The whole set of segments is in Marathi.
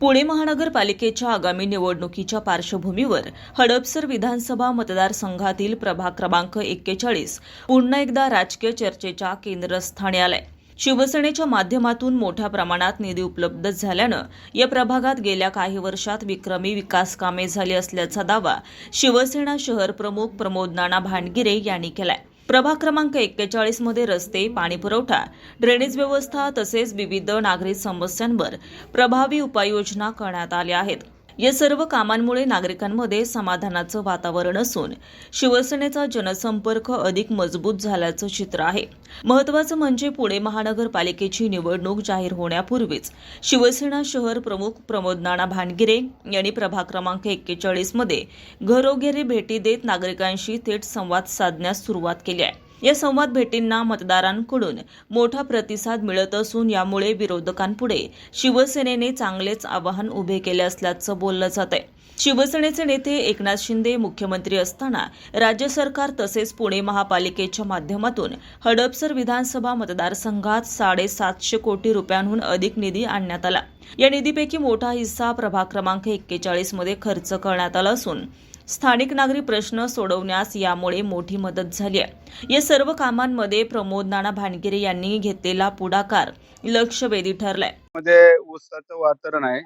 पुणे महानगरपालिकेच्या आगामी निवडणुकीच्या पार्श्वभूमीवर हडपसर विधानसभा मतदारसंघातील प्रभाग क्रमांक 41 पुन्हा एकदा राजकीय चर्चेच्या केंद्रस्थानी आलाय। शिवसेनेच्या माध्यमातून मोठ्या प्रमाणात निधी उपलब्ध झाल्यानं या प्रभागात गेल्या काही वर्षात विक्रमी विकास कामे झाली असल्याचा दावा शिवसेना शहर प्रमुख प्रमोद नाना भांडगिरे यांनी केलाय। प्रभाग क्रमांक 41 मध्ये रस्ते, पाणीपुरवठा, ड्रेनेज व्यवस्था तसेच विविध नागरिक समस्यांवर प्रभावी उपाययोजना करण्यात आल्या आहेत। या सर्व कामांमुळे नागरिकांमध्ये समाधानाचं वातावरण असून शिवसेनेचा जनसंपर्क अधिक मजबूत झाल्याचं चित्र आहे। महत्त्वाचं म्हणजे पुणे महानगरपालिकेची निवडणूक जाहीर होण्यापूर्वीच शिवसेना शहर प्रमुख प्रमोद नाना भांडगिरे यांनी प्रभाग क्रमांक 41 मध्ये घरोघरी भेटी देत नागरिकांशी थेट संवाद साधण्यास सुरुवात केली आहे। या संवाद भेटींना मतदारांकडून मोठा प्रतिसाद मिळत असून यामुळे विरोधकांपुढे शिवसेनेने चांगलेच आव्हान उभे केले असल्याचं बोललं जात आहे। शिवसेनेचे नेते एकनाथ शिंदे मुख्यमंत्री असताना राज्य सरकार तसेच पुणे महापालिकेच्या माध्यमातून हडपसर विधानसभा मतदारसंघात 750 कोटी रुपयांहून अधिक निधी आणण्यात आला। या निधीपैकी मोठा हिस्सा प्रभाग क्रमांक 41 मध्ये खर्च करण्यात आला असून स्थानिक नागरिक प्रश्न सोडवण्यास यामुळे मोठी मदत झाली आहे। या सर्व कामांमध्ये प्रमोद नाना भांडगिरे यांनी घेतलेला पुढाकार लक्षवेधी ठरलाय। मध्ये ऊसाचं वातावरण आहे।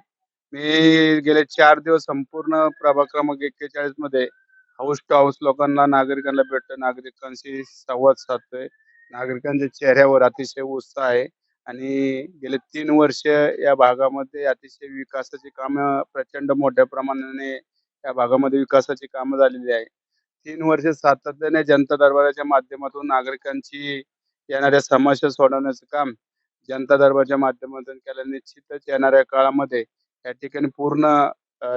मी गेले 4 दिवस संपूर्ण प्रभाग क्रमांक 41 मध्ये हाऊस टू हाऊस लोकांना नागरिकांना भेटतो, नागरिकांशी संवाद साधतोय। नागरिकांच्या चेहऱ्यावर अतिशय उत्साह आहे आणि गेले 3 वर्ष या भागामध्ये अतिशय विकासाची कामं प्रचंड मोठ्या प्रमाणाने या भागामध्ये विकासाची कामं झालेली आहे। 3 वर्ष सातत्याने जनता दरबाराच्या माध्यमातून नागरिकांची येणाऱ्या समस्या सोडवण्याचं काम जनता दरबाराच्या माध्यमातून केलं। निश्चितच येणाऱ्या काळामध्ये या ठिकाणी पूर्ण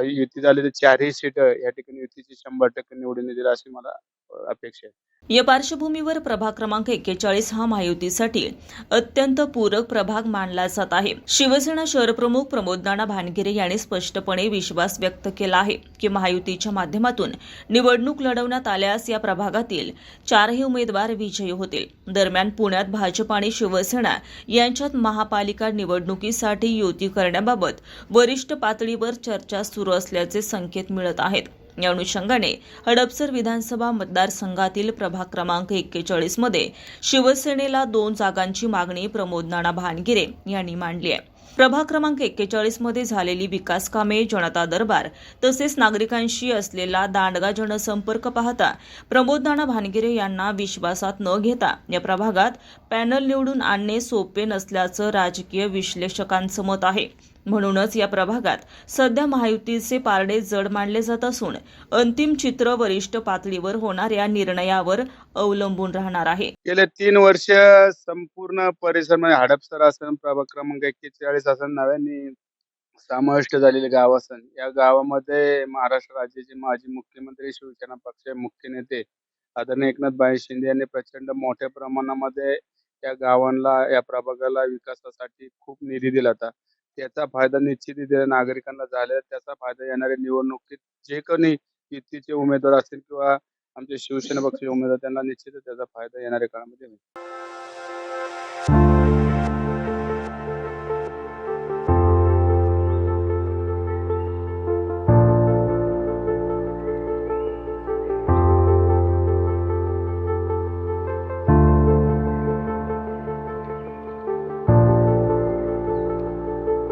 युती झालेली 4ही सीट या ठिकाणी युतीची 100% निवडून येतील अशी मला अपेक्षा आहे। या पार्श्वभूमीवर प्रभाग क्रमांक 41 हा महायुतीसाठी अत्यंत पूरक प्रभाग मानला जात आहे। शिवसेना शहरप्रमुख प्रमोद नाना भांडगिरे यांनी स्पष्टपणे विश्वास व्यक्त केला आहे की महायुतीच्या माध्यमातून निवडणूक लढवण्यात आल्यास या प्रभागातील 4ही उमेदवार विजयी होतील। दरम्यान पुण्यात भाजप आणि शिवसेना यांच्यात महापालिका निवडणुकीसाठी युती करण्याबाबत वरिष्ठ पातळीवर चर्चा सुरू असल्याचे संकेत मिळत आहेत। या अनुषंगाने हडपसर विधानसभा मतदारसंघातील प्रभाग क्रमांक 41 मध्ये शिवसेनेला 2 जागांची मागणी प्रमोद नाना भांडगिरे यांनी मांडली आहे। प्रभाग क्रमांक 41 मध्ये झालेली विकास कामे, जनता दरबार तसेच नागरिकांशी असलेला दांडगा जनसंपर्क पाहता प्रमोद नाना भांडगिरे यांना विश्वासात न घेता या प्रभागात पॅनल निवडून आणणे सोपे नसल्याचं राजकीय विश्लेषकांचं मत आहे। म्हणूनच या प्रभागात सध्या महायुतीचे पारडे जड मानले जात असून अंतिम चित्र वरिष्ठ पातळीवर होणाऱ्या निर्णयावर अवलंबून राहणार आहे। गेले 3 वर्ष संपूर्ण परिसर म्हणजे हडपसर असन, प्रभाग क्रमांक 41 असन, नव्याने समाविष्ट झालेले गाव असन, या गावामध्ये महाराष्ट्र राज्याचे माजी मुख्यमंत्री, शिवसेना पक्षाचे मुख्य नेते आदरणीय एकनाथ शिंदे यांनी प्रचंड मोठ्या प्रमाणामध्ये या गावांना, या प्रभागाला विकासासाठी खूप निधी दिला होता। त्याचा फायदा निश्चितच नागरिकांना झाला। त्याचा फायदा येणाऱ्या निवडणुकीत जे कोणी युतीचे उमेदवार असतील किंवा आमचे शिवसेना पक्षाचे उमेदवार त्यांना निश्चितच त्याचा फायदा येणाऱ्या काळामध्ये होईल।